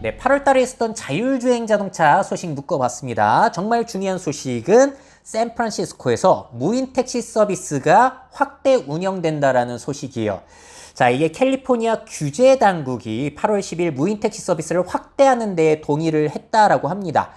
네, 8월 달에 있었던 자율주행 자동차 소식 묶어봤습니다. 정말 중요한 소식은 샌프란시스코에서 무인 택시 서비스가 확대 운영된다라는 소식이에요. 자, 이게 캘리포니아 규제 당국이 8월 10일 무인 택시 서비스를 확대하는 데 동의를 했다라고 합니다.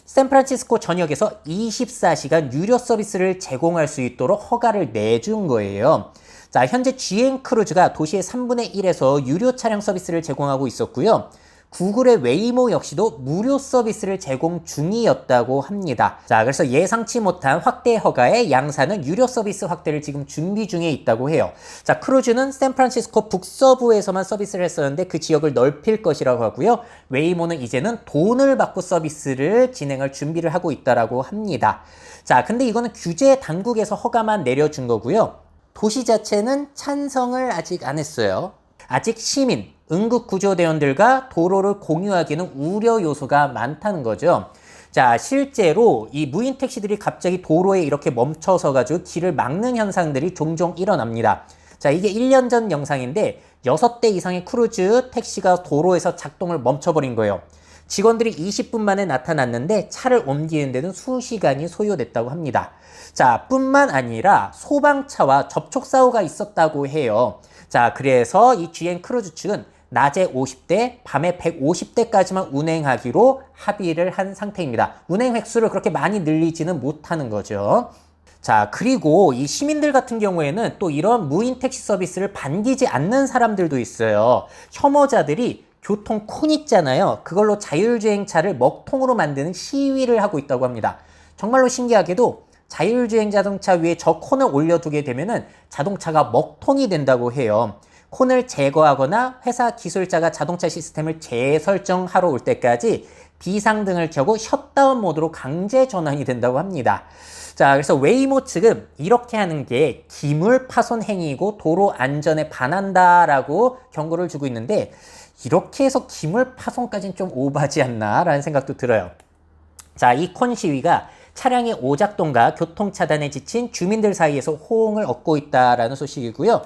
샌프란시스코 전역에서 24시간 유료 서비스를 제공할 수 있도록 허가를 내준 거예요. 자, 현재 GM 크루즈가 도시의 3분의 1에서 유료 차량 서비스를 제공하고 있었고요. 구글의 웨이모 역시도 무료 서비스를 제공 중이었다고 합니다. 자, 그래서 예상치 못한 확대 허가에 양사는 유료 서비스 확대를 지금 준비 중에 있다고 해요. 자, 크루즈는 샌프란시스코 북서부에서만 서비스를 했었는데 그 지역을 넓힐 것이라고 하고요. 웨이모는 이제는 돈을 받고 서비스를 진행할 준비를 하고 있다라고 합니다. 자, 근데 이거는 규제 당국에서 허가만 내려준 거고요. 도시 자체는 찬성을 아직 안 했어요. 아직 시민, 응급구조대원들과 도로를 공유하기에는 우려 요소가 많다는 거죠. 자, 실제로 이 무인 택시들이 갑자기 도로에 이렇게 멈춰서 가지고 길을 막는 현상들이 종종 일어납니다. 자, 이게 1년 전 영상인데 6대 이상의 크루즈 택시가 도로에서 작동을 멈춰버린 거예요. 직원들이 20분 만에 나타났는데 차를 옮기는 데는 수시간이 소요됐다고 합니다. 자, 뿐만 아니라 소방차와 접촉사고가 있었다고 해요. 자, 그래서 이 GM 크루즈 측은 낮에 50대, 밤에 150대까지만 운행하기로 합의를 한 상태입니다. 운행 횟수를 그렇게 많이 늘리지는 못하는 거죠. 자, 그리고 이 시민들 같은 경우에는 또 이런 무인 택시 서비스를 반기지 않는 사람들도 있어요. 혐오자들이 교통 콘 있잖아요. 그걸로 자율주행차를 먹통으로 만드는 시위를 하고 있다고 합니다. 정말로 신기하게도 자율주행 자동차 위에 저 콘을 올려두게 되면은 자동차가 먹통이 된다고 해요. 콘을 제거하거나 회사 기술자가 자동차 시스템을 재설정하러 올 때까지 비상등을 켜고 셧다운 모드로 강제 전환이 된다고 합니다. 자, 그래서 웨이모 측은 이렇게 하는 게 기물 파손 행위이고 도로 안전에 반한다라고 경고를 주고 있는데 이렇게 해서 기물 파손까지는 좀 오바지 않나라는 생각도 들어요. 자, 이 콘 시위가 차량의 오작동과 교통차단에 지친 주민들 사이에서 호응을 얻고 있다라는 소식이고요.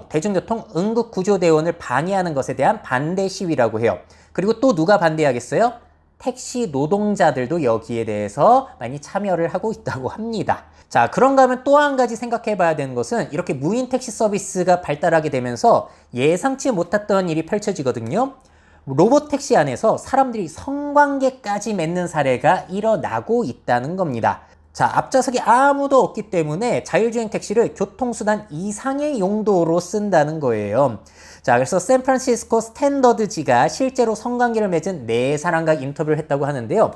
대중교통 응급구조대원을 방해하는 것에 대한 반대 시위라고 해요. 그리고 또 누가 반대하겠어요? 택시 노동자들도 여기에 대해서 많이 참여를 하고 있다고 합니다. 자, 그런가 하면 또 한 가지 생각해 봐야 되는 것은 이렇게 무인 택시 서비스가 발달하게 되면서 예상치 못했던 일이 펼쳐지거든요. 로봇 택시 안에서 사람들이 성관계까지 맺는 사례가 일어나고 있다는 겁니다. 자, 앞좌석에 아무도 없기 때문에 자율주행 택시를 교통수단 이상의 용도로 쓴다는 거예요. 자, 그래서 샌프란시스코 스탠더드지가 실제로 성관계를 맺은 4사람과 인터뷰를 했다고 하는데요.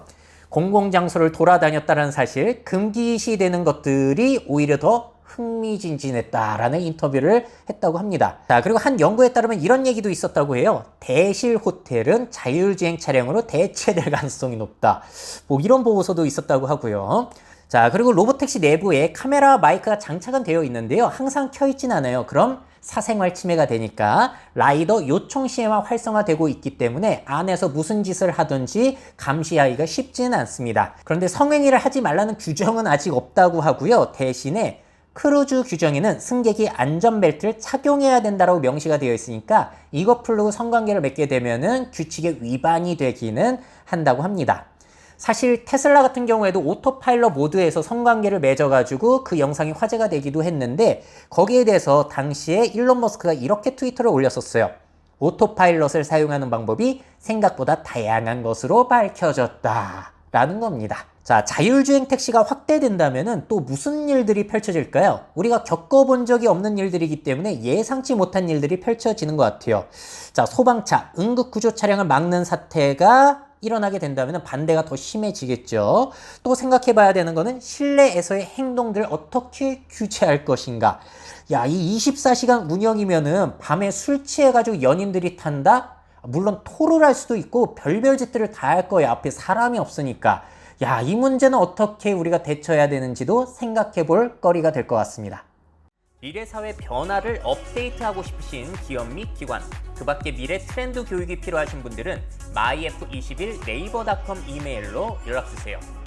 공공장소를 돌아다녔다는 사실, 금기시되는 것들이 오히려 더 흥미진진했다라는 인터뷰를 했다고 합니다. 자, 그리고 한 연구에 따르면 이런 얘기도 있었다고 해요. 대실 호텔은 자율주행 차량으로 대체될 가능성이 높다. 뭐 이런 보고서도 있었다고 하고요. 자, 그리고 로봇택시 내부에 카메라 마이크가 장착은 되어 있는데요. 항상 켜있진 않아요. 그럼 사생활 침해가 되니까 라이더 요청 시에만 활성화되고 있기 때문에 안에서 무슨 짓을 하든지 감시하기가 쉽지는 않습니다. 그런데 성행위를 하지 말라는 규정은 아직 없다고 하고요. 대신에 크루즈 규정에는 승객이 안전벨트를 착용해야 된다고 명시가 되어 있으니까 이거 풀고 성관계를 맺게 되면은 규칙에 위반이 되기는 한다고 합니다. 사실 테슬라 같은 경우에도 오토파일럿 모드에서 성관계를 맺어가지고 그 영상이 화제가 되기도 했는데 거기에 대해서 당시에 일론 머스크가 이렇게 트위터를 올렸었어요. 오토파일럿을 사용하는 방법이 생각보다 다양한 것으로 밝혀졌다 라는 겁니다. 자, 자율주행 택시가 확대된다면 또 무슨 일들이 펼쳐질까요? 우리가 겪어본 적이 없는 일들이기 때문에 예상치 못한 일들이 펼쳐지는 것 같아요. 자, 소방차, 응급구조 차량을 막는 사태가 일어나게 된다면 반대가 더 심해지겠죠. 또 생각해 봐야 되는 거는 실내에서의 행동들을 어떻게 규제할 것인가. 야, 이 24시간 운영이면은 밤에 술 취해가지고 연인들이 탄다? 물론 토를 할 수도 있고 별별 짓들을 다 할 거예요. 앞에 사람이 없으니까. 야, 이 문제는 어떻게 우리가 대처해야 되는지도 생각해 볼 거리가 될 것 같습니다. 미래사회 변화를 업데이트하고 싶으신 기업 및 기관, 그 밖에 미래 트렌드 교육이 필요하신 분들은 myf21 네이버닷컴 이메일로 연락주세요.